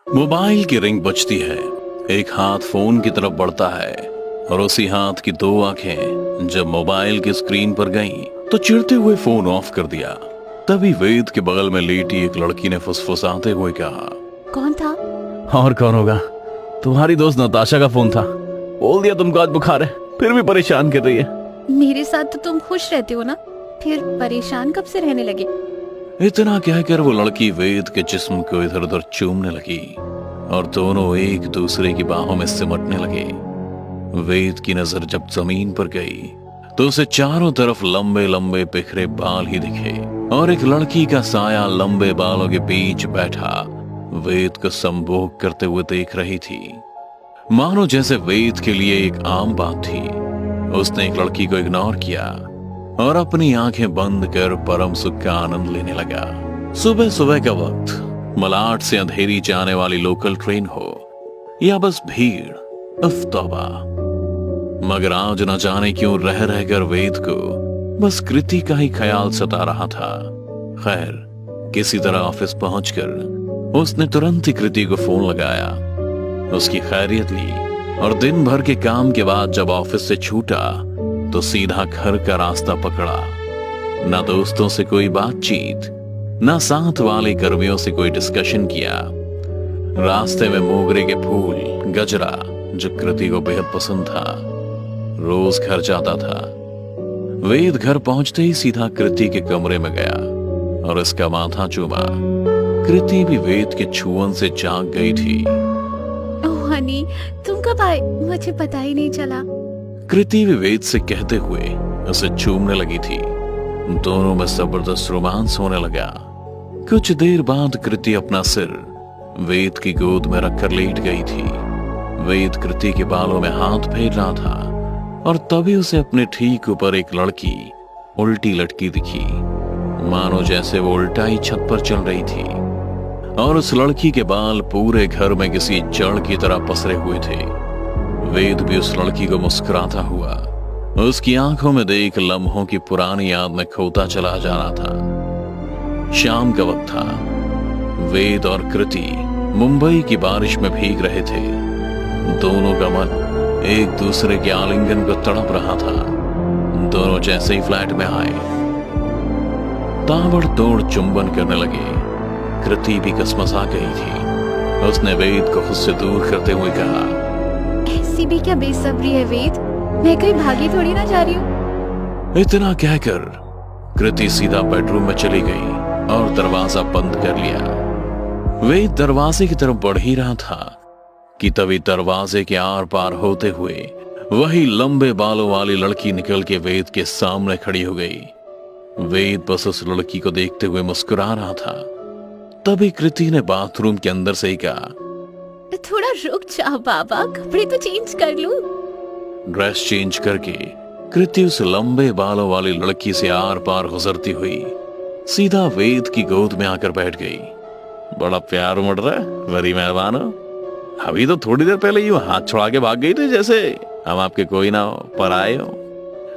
Mobile की ring बजती है। एक हाथ फोन की तरफ बढ़ता है और उसी हाथ की दो आंखें जब मोबाइल की स्क्रीन पर गईं, तो चिढ़ते हुए फोन ऑफ कर दिया। तभी वेद के बगल में लेटी एक लड़की ने फुसफुसाते हुए कहा, कौन था? और कौन होगा? तुम्हारी दोस्त नताशा का फोन था। बोल दिया तुमको आज बुखार है, फिर भी परेशान कर रही है। मेरे साथ तो तुम खुश रहते हो ना, फिर परेशान कब से रहने लगे? इतना कहकर वो लड़की वेद के जिस्म को इधर उधर चूमने लगी और दोनों एक दूसरे की बाहों में सिमटने लगे। वेद की नजर जब जमीन पर गई तो उसे चारों तरफ लंबे लंबे बिखरे बाल ही दिखे और एक लड़की का साया लंबे बालों के बीच बैठा वेद को संभोग करते हुए देख रही थी, मानो जैसे वेद के लिए एक आम बात थी। उसने एक लड़की को इग्नोर किया और अपनी आंखें बंद कर परम सुख का आनंद लेने लगा। सुबह सुबह का वक्त, मलाड से अंधेरी जाने वाली लोकल ट्रेन हो या बस भीड़, उफ तौबा। मगर आज न जाने क्यों रह रहकर वेद को बस कृति का ही ख्याल सता रहा था। खैर, किसी तरह ऑफिस पहुंचकर उसने तुरंत ही कृति को फोन लगाया, उसकी खैरियत ली और दिन भर के काम के बाद जब ऑफिस से छूटा तो सीधा घर का रास्ता पकड़ा। ना दोस्तों से कोई बातचीत, ना साथ वाले कर्मियों से कोई डिस्कशन किया। रास्ते में मोगरे के फूल, गजरा जो कृति को बेहद पसंद था, रोज घर जाता था। वेद घर पहुंचते ही सीधा कृति के कमरे में गया और इसका माथा चूमा। कृति भी वेद के छुअन से जाग गई थी। ओह हनी, तुम कब आए? मुझे पता ही नहीं चला। कृति भी वेद से कहते हुए उसे चूमने लगी थी। दोनों में जबरदस्त रोमांस होने लगा। कुछ देर बाद कृति अपना सिर वेद की गोद में रखकर लेट गई थी। वेद कृति के बालों में हाथ फेर रहा था और तभी उसे अपने ठीक ऊपर एक लड़की उल्टी लटकी दिखी, मानो जैसे वो उल्टा ही छत पर चल रही थी। और उस लड़की के बाल पूरे घर में किसी जड़ की तरह पसरे हुए थे। वेद भी उस लड़की को मुस्कुराता हुआ उसकी आंखों में देख लम्हों की पुरानी याद में खोता चला जा रहा था। शाम का वक्त था। वेद और कृति मुंबई की बारिश में भीग रहे थे। दोनों का मन एक दूसरे के आलिंगन को तड़प रहा था। दोनों जैसे ही फ्लैट में आए ताबड़तोड़ चुंबन करने लगे। कृति भी कसमसा गई थी। उसने वेद को खुद से दूर करते हुए कहा, ऐसी भी क्या बेसब्री है वेद? मैं कहीं भागी थोड़ी ना जा रही हूँ। इतना कहकर कृति सीधा बेडरूम में चली गई और दरवाजा बंद कर लिया। वेद दरवाजे की तरफ बढ़ ही रहा था कि तभी दरवाजे के आर पार होते हुए वही लंबे बालों वाली लड़की निकल के वेद के सामने खड़ी हो गई। वेद बस उस लड़की को देखते हुए मुस्कुरा रहा था। तभी कृति ने बाथरूम के अंदर से ही कहा, थोड़ा रुक जाओ बाबा, कपड़े तो चेंज कर लूं। ड्रेस चेंज करके कृति उस लंबे बालों वाली लड़की से आर पार गुजरती हुई सीधा वेद की गोद में आकर बैठ गई। बड़ा प्यार उमड़ रहा है, बड़ी मेहरबान हो। अभी तो थोड़ी देर पहले यूं हाथ छुड़ा के भाग गई थी जैसे हम आपके कोई ना हो, पर आए हो।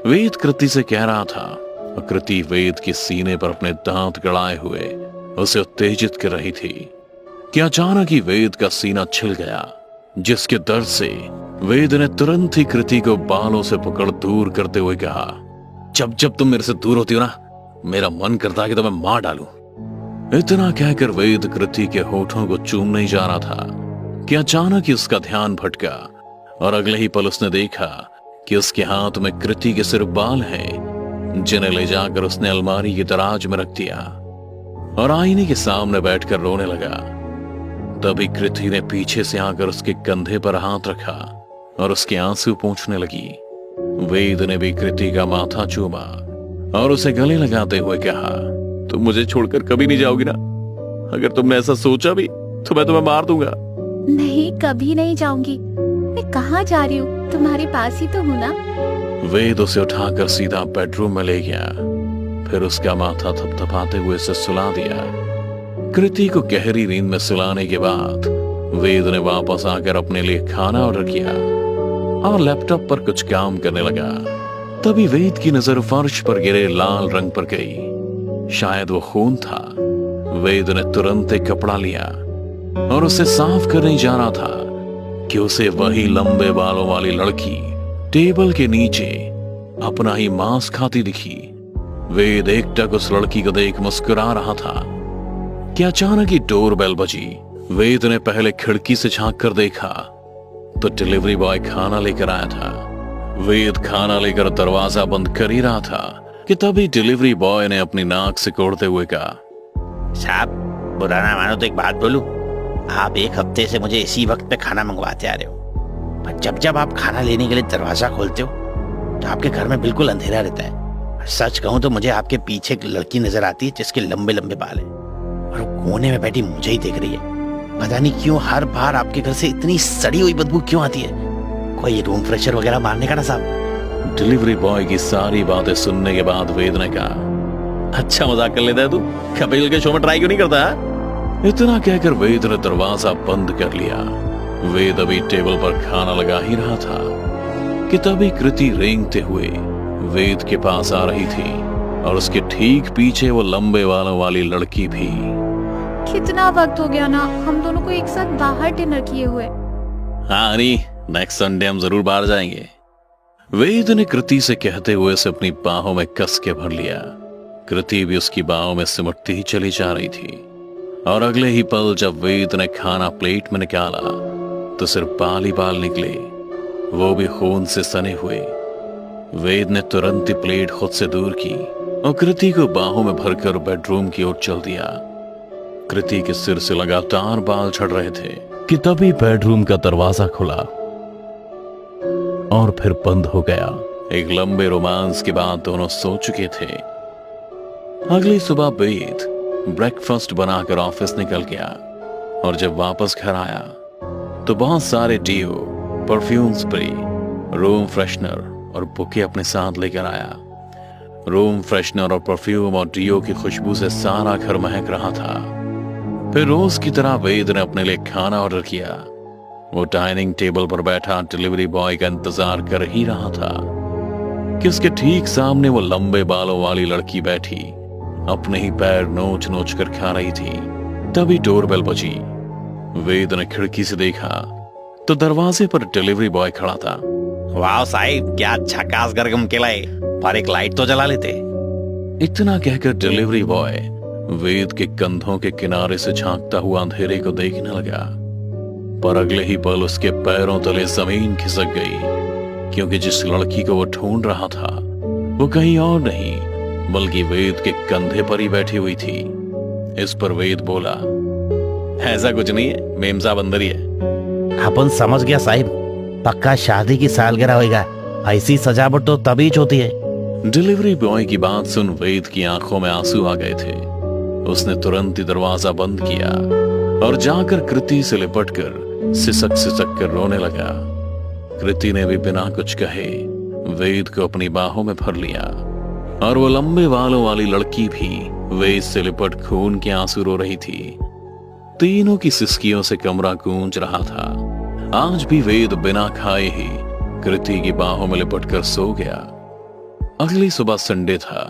वेद कृति से कह रहा था और कृति वेद के सीने पर अपने दांत गड़ाए हुए उसे उत्तेजित कर रही थी कि अचानक ही वेद का सीना छिल गया, जिसके दर्द से वेद ने तुरंत ही कृति को बालों से पकड़ दूर करते हुए कहा, जब जब तुम मेरे से दूर होती हो ना, मेरा मन करता है कि तुम्हें मार डालूं। इतना कहकर वेद कृति के होठों को चूमने ही जा रहा था कि अचानक ही उसका ध्यान भटका और अगले ही पल उसने देखा कि उसके हाथ में कृति के सिर्फ बाल हैं, जिन्हें ले जाकर उसने अलमारी की दराज में रख दिया और आईने के सामने बैठकर रोने लगा। तभी कृति ने पीछे से आकर उसके कंधे पर हाथ रखा और उसके आंसू पोंछने लगी। वेद ने भी कृति का माथा चूमा और उसे गले लगाते हुए कहा, तुम मुझे छोड़कर कभी नहीं जाओगी ना? अगर तुमने ऐसा सोचा भी तो मैं तुम्हें मार दूंगा। नहीं, कभी नहीं जाऊंगी। मैं कहाँ जा रही हूँ? तुम्हारे पास ही तो हूँ ना। वेद उसे उठाकर सीधा बेडरूम में ले गया, फिर उसका माथा थपथपाते हुए उसे सुला दिया। कृति को गहरी नींद में सुलाने के बाद वेद ने वापस आकर अपने लिए खाना ऑर्डर किया और लैपटॉप पर कुछ काम करने लगा। तभी वेद की नजर फर्श पर गिरे लाल रंग पर गई। शायद वो खून था। वेद ने तुरंत एक कपड़ा लिया और उसे साफ करने जा रहा था कि उसे वही लंबे बालों वाली लड़की टेबल के नीचे अपना ही मांस खाती दिखी। वेद एकटक उस लड़की को देख मुस्कुरा रहा था कि अचानक ही डोरबेल बजी। वेद ने पहले खिड़की से झांक कर देखा तो डिलीवरी बॉय खाना लेकर आया था। वेद खाना लेकर दरवाजा बंद कर ही रहा था कि तभी डिलीवरी बॉय ने अपनी नाक से कोड़ते हुए कहा, साहब बुरा ना मानो तो एक बात बोलूं, आप एक हफ्ते से मुझे इसी वक्त पे खाना मंगवाते आ रहे हो, पर जब जब आप खाना लेने के लिए दरवाजा खोलते हो तो आपके घर में बिल्कुल अंधेरा रहता है। सच कहूं तो मुझे आपके पीछे एक लड़की नजर आती है जिसके लंबे लंबे बाल हैं और वो कोने में बैठी मुझे ही देख रही है। पता नहीं क्यों हर बार आपके घर से इतनी सड़ी हुई बदबू क्यों आती है। कोई रूम फ्रेशर वगैरह मारने का ना साहब। डिलीवरी बॉय की सारी बातें सुनने के बाद वेद ने कहा, अच्छा मजाक कर लेता है तू, कपिल के शो में ट्राई क्यों नहीं करता? इतना कहकर वेद ने दरवाजा बंद कर लिया। वेद अभी टेबल पर खाना लगा ही रहा था कि तभी कृति रेंगते हुए वेद के पास आ रही थी और उसके ठीक पीछे वो लंबे बालों वाली लड़की भी। कितना वक्त हो गया ना हम दोनों को एक साथ बाहर डिनर किए हुए। हाँ हनी, नेक्स्ट संडे हम जरूर बाहर जाएंगे। वेद ने कृति से कहते हुए उसे अपनी बाहों में कस के भर लिया। कृति भी उसकी बाहों में सिमटती ही चली जा रही थी और अगले ही पल जब वेद ने खाना प्लेट में निकाला तो सिर्फ बाल ही बाल निकले, वो भी खून से सने हुए। वेद ने तुरंत ही प्लेट खुद से दूर की और कृति को बाहों में भरकर बेडरूम की ओर चल दिया। कृति के सिर से लगातार बाल झड़ रहे थे कि तभी बेडरूम का दरवाजा खुला और फिर बंद हो गया। एक लंबे रोमांस के बाद दोनों सो चुके थे। अगली सुबह वेद ब्रेकफास्ट बनाकर ऑफिस निकल गया और जब वापस घर आया तो बहुत सारे deo, perfume spray, room freshener और बुके अपने साथ लेकर आया। रूम फ्रेशनर और परफ्यूम और डीओ की खुशबू से सारा घर महक रहा था। फिर रोज की तरह वेद ने अपने लिए खाना ऑर्डर किया। वो डाइनिंग टेबल पर बैठा डिलीवरी बॉय का इंतजार कर ही रहा था कि उसके ठीक सामने वो लंबे बालों वाली लड़की बैठी अपने ही पैर नोच नोच कर खा रही थी। तभी डोरबेल बजी। वेद ने खिड़की से देखा तो दरवाजे पर डिलीवरी बॉय खड़ा था। वाह साहिब, क्या झकास गरगम केलाए, पर एक लाइट तो जला लेते। इतना कहकर डिलीवरी बॉय वेद के कंधों के किनारे से झांकता हुआ अंधेरे को देखने लगा, पर अगले ही पल उसके पैरों तले जमीन खिसक गई, क्योंकि जिस लड़की को वो ढूंढ रहा था वो कहीं और नहीं बल्कि वेद के कंधे पर ही बैठी हुई थी। इस पर वेद बोला, ऐसा कुछ नहीं है, मेम साहब अंदर ही है। अपन समझ गया साहिब, पक्का शादी की सालगिरह होगा, ऐसी सजावट तो तभी होती है। डिलीवरी बॉय की बात सुन वेद की आंखों में आंसू आ गए थे। उसने तुरंत ही दरवाजा बंद किया और जाकर कृति से लिपटकर सिसक सिसक कर रोने लगा। कृति ने भी बिना कुछ कहे वेद को अपनी बाहों में भर लिया और वो लंबे बालों वाली लड़की भी वेद से लिपट खून के आंसू रो रही थी। तीनों की सिसकियों से कमरा गूंज रहा था। आज भी वेद बिना खाए ही कृति की बाहों में लिपटकर सो गया। अगली सुबह संडे था।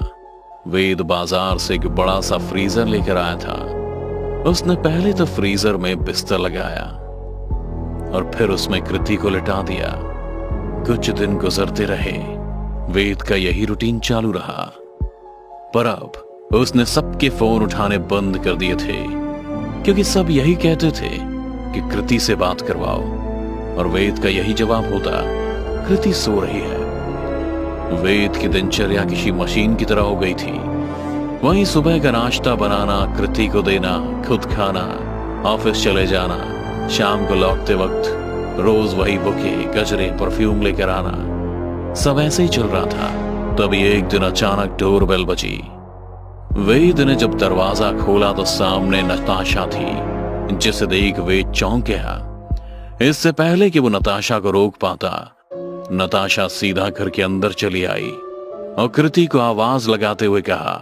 वेद बाजार से एक बड़ा सा फ्रीजर लेकर आया था। उसने पहले तो फ्रीजर में बिस्तर लगाया और फिर उसमें कृति को लिटा दिया। कुछ दिन गुजरते रहे। वेद का यही रूटीन चालू रहा, पर अब उसने सबके फोन उठाने बंद कर दिए थे, क्योंकि सब यही कहते थे कि कृति से बात करवाओ, और वेद का यही जवाब होता, कृति सो रही है। वेद की दिनचर्या किसी मशीन की तरह हो गई थी। वहीं सुबह का नाश्ता बनाना, कृति को देना, खुद खाना, ऑफिस चले जाना, शाम को लौटते वक्त रोज वही बुके, गजरे, परफ्यूम लेकर आना, सब ऐसे ही चल रहा था। तभी एक दिन अचानक डोरबेल बजी। वेद ने जब दरवाजा खोला तो सामने नताशा थी, जिसे देख वेद चौंक गया। इससे पहले कि वो नताशा को रोक पाता, नताशा सीधा घर के अंदर चली आई और कृति को आवाज लगाते हुए कहा,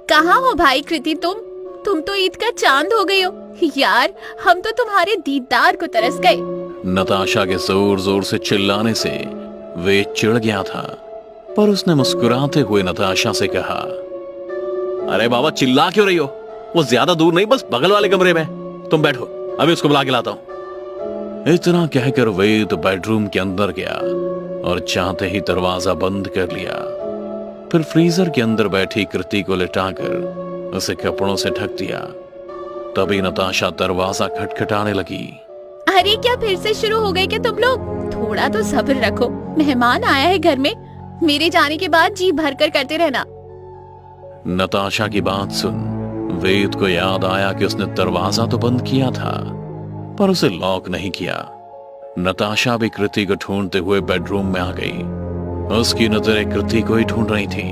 कहाँ हो भाई कृति, तुम तो ईद का चांद हो गई हो यार, हम तो तुम्हारे दीदार को तरस गए। नताशा के जोर जोर से चिल्लाने से वेद चिढ़ गया था, पर उसने मुस्कुराते हुए नताशा से कहा, अरे बाबा चिल्ला क्यों रही हो, वो ज्यादा दूर नहीं, बस बगल वाले कमरे में, तुम बैठो। अभी उसको बुला के लाता हूं। इतना कहकर वेद बेडरूम के अंदर गया और चाहते ही दरवाजा बंद कर लिया। फिर फ्रीजर के अंदर बैठी कृति को लिटाकर उसे कपड़ों से ढक दिया। तभी नताशा दरवाजा खटखटाने लगी। अरे क्या फिर से शुरू हो गए क्या तुम लोग? थोड़ा तो सब्र रखो, मेहमान आया है घर में, मेरे जाने के बाद जी भर कर करते रहना। नताशा की बात सुन वेद को याद आया कि उसने दरवाजा तो बंद किया था पर उसे लॉक नहीं किया। नताशा भी कृति को ढूंढते हुए बेडरूम में आ गई। उसकी नजरें कृति को ही ढूंढ रही थी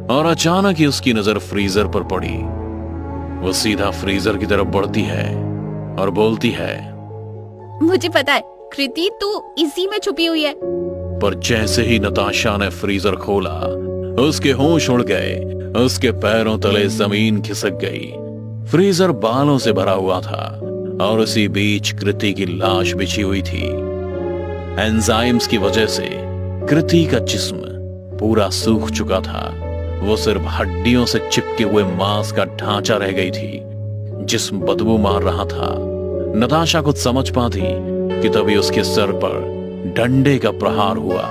और अचानक ही उसकी नजर फ्रीजर पर पड़ी। वो सीधा फ्रीजर की तरफ बढ़ती है और बोलती है, मुझे पता है कृति तू इसी में छुपी हुई है। पर जैसे ही नताशा ने फ्रीजर खोला उसके होश उड़ गए। उसके पैरों तले जमीन खिसक गई। फ्रीजर बालों से भरा हुआ था और उसी बीच कृति की लाश बिछी हुई थी। एंजाइम्स की वजह से कृति का जिस्म पूरा सूख चुका था। वो सिर्फ हड्डियों से चिपके हुए मांस का ढांचा रह गई थी। जिस्म बदबू मार रहा था। नताशा कुछ समझ पाती कि तभी उसके सर पर डंडे का प्रहार हुआ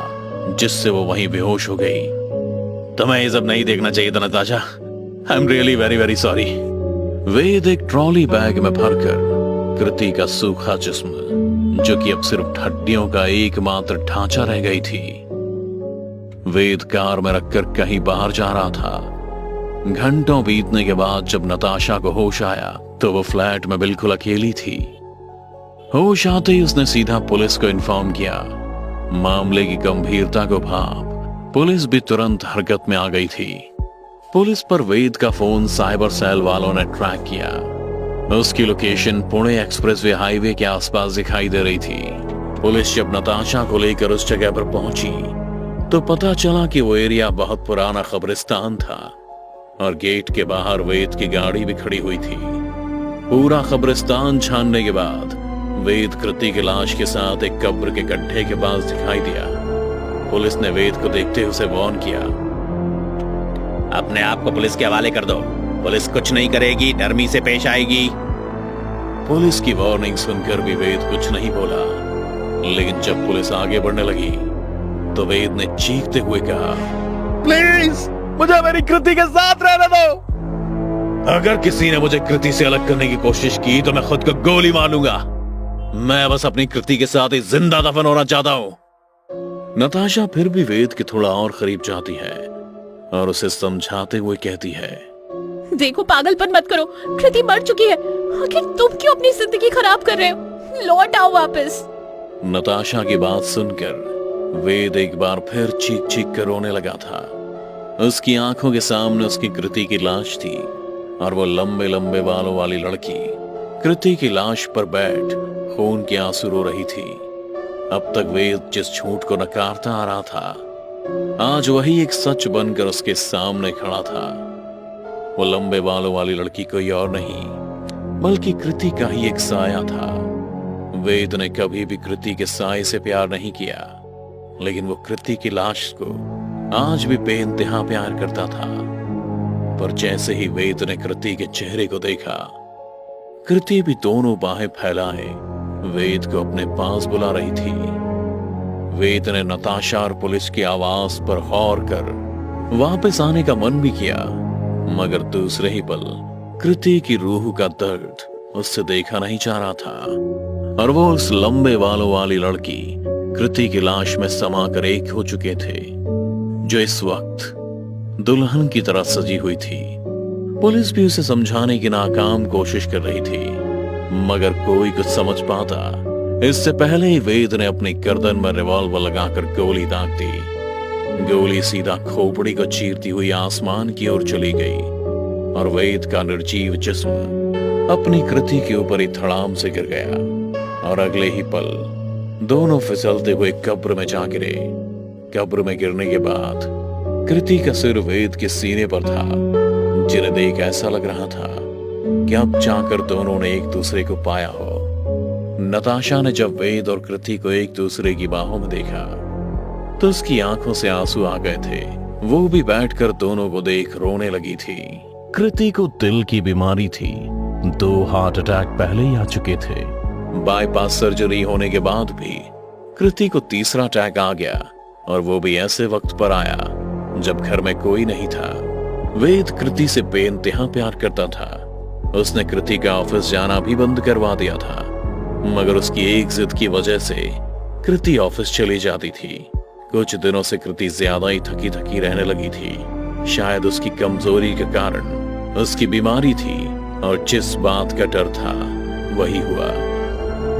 जिससे वो वहीं बेहोश हो गई। तुम्हें ये सब नहीं देखना चाहिए था Natasha. I am really very very sorry. Ved एक ट्रॉली बैग में भरकर कृति का सूखा जिस्म, जो कि अब सिर्फ हड्डियों का एकमात्र ढांचा रह गई थी, वेद कार में रखकर कहीं बाहर जा रहा था। घंटों बीतने के बाद जब नताशा को होश आया तो वो फ्लैट में बिल्कुल अकेली थी। होश आते ही उसने सीधा पुलिस को इन्फॉर्म किया। मामले की गंभीरता को भांप पुलिस भी तुरंत हरकत में आ गई थी। पुलिस पर वेद का फोन साइबर सेल वालों ने ट्रैक किया। उसकी लोकेशन पुणे एक्सप्रेसवे हाईवे के आसपास दिखाई दे रही थी। पुलिस जब नताशा को लेकर उस जगह पर पहुंची तो पता चला कि वो एरिया बहुत पुराना कब्रिस्तान था और गेट के बाहर वेद की गाड़ी भी खड़ी हुई थी। पूरा कब्रिस्तान छानने के बाद वेद कृति की लाश के साथ एक कब्र के गड्ढे के पास दिखाई दिया। पुलिस ने वेद को देखते हुए उसे वार्न किया, अपने आप को पुलिस के हवाले कर दो, पुलिस कुछ नहीं करेगी, नरमी से पेश आएगी। पुलिस की वार्निंग सुनकर भी वेद कुछ नहीं बोला, लेकिन जब पुलिस आगे बढ़ने लगी तो वेद ने चीखते हुए कहा, प्लीज मुझे मेरी कृति के साथ रहने दो। अगर किसी ने मुझे कृति से अलग करने की कोशिश की तो मैं खुद को गोली मार लूंगा। मैं बस अपनी कृति के साथ ही जिंदा दफन होना चाहता हूं। नताशा फिर भी वेद के थोड़ा और करीब जाती है और उसे समझाते हुए कहती है, देखो पागलपन मत करो, कृति मर चुकी है, आखिर तुम क्यों अपनी जिंदगी खराब कर रहे हो? लौट आओ वापस। नताशा की बात सुनकर वेद एक बार फिर चीख चीख कर रोने लगा था। उसकी आंखों के सामने उसकी कृति की लाश थी और वो लंबे लंबे बालों वाली लड़की कृति की लाश पर बैठ खून के आंसू रो रही थी। अब तक वेद जिस झूठ को नकारता आ रहा था, आज वही एक सच बनकर उसके सामने खड़ा था। वो लंबे बालों वाली लड़की कोई और नहीं बल्कि कृति का ही एक साया था। वेद ने कभी भी कृति के साये से प्यार नहीं किया, लेकिन वो कृति की लाश को आज भी बेइंतहा प्यार करता था। पर जैसे ही वेद ने कृति के चेहरे को देखा, कृति भी दोनों बाहें फैलाए वेद को अपने पास बुला रही थी। वेद ने नताशा और पुलिस की आवाज पर गौर कर वापस आने का मन भी किया, मगर दूसरे ही पल कृति की रूह का दर्द उससे देखा नहीं जा रहा था और वो उस लंबे बालों वाली लड़की कृति की लाश में समाकर एक हो चुके थे, जो इस वक्त दुल्हन की तरह सजी हुई थी। पुलिस भी उसे समझाने की नाकाम कोशिश कर रही थी, मगर कोई कुछ समझ पाता इससे पहले ही वेद ने अपनी गर्दन में रिवॉल्वर लगाकर गोली दाग दी। गोली सीधा खोपड़ी को चीरती हुई आसमान की ओर चली गई और वेद का निर्जीव जिस्म अपनी कृति के ऊपर ही धड़ाम से गिर गया और अगले ही पल दोनों फिसलते हुए कब्र में जा गिरे। कब्र में गिरने के बाद कृति का सिर वेद के सीने पर था, जिन्हें देख ऐसा लग रहा था कि अब जाकर दोनों ने एक दूसरे को पाया हो। नताशा ने जब वेद और कृति को एक दूसरे की बाहों में देखा तो उसकी आंखों से आंसू आ गए थे। वो भी बैठकर दोनों को देख रोने लगी थी। कृति को दिल की बीमारी थी, 2 हार्ट अटैक पहले ही आ चुके थे। बाईपास सर्जरी होने के बाद भी कृति को तीसरा अटैक आ गया, और वो भी ऐसे वक्त पर आया जब घर में कोई नहीं था। वेद कृति से बेइंतहा प्यार करता था। उसने कृति का ऑफिस जाना भी बंद करवा दिया था, मगर उसकी एक जिद की वजह से कृति ऑफिस चली जाती थी। कुछ दिनों से कृति ज्यादा ही थकी थकी रहने लगी थी। शायद उसकी कमजोरी के कारण उसकी बीमारी थी, और जिस बात का डर था वही हुआ।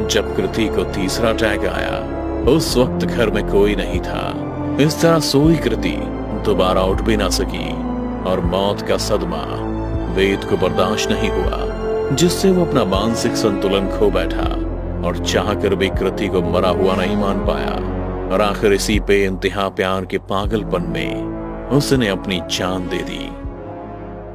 जब कृति को तीसरा अटैक आया, उस वक्त घर में कोई नहीं था। इस तरह सोई कृति दोबारा उठ भी ना सकी, और मौत का सदमा वेद को बर्दाश्त नहीं हुआ, जिससे वो अपना मानसिक संतुलन खो बैठा और चाहकर भी कृति को मरा हुआ नहीं मान पाया। और आखिर इसी बेइंतहा प्यार के पागलपन में उसने अपनी जान दे दी।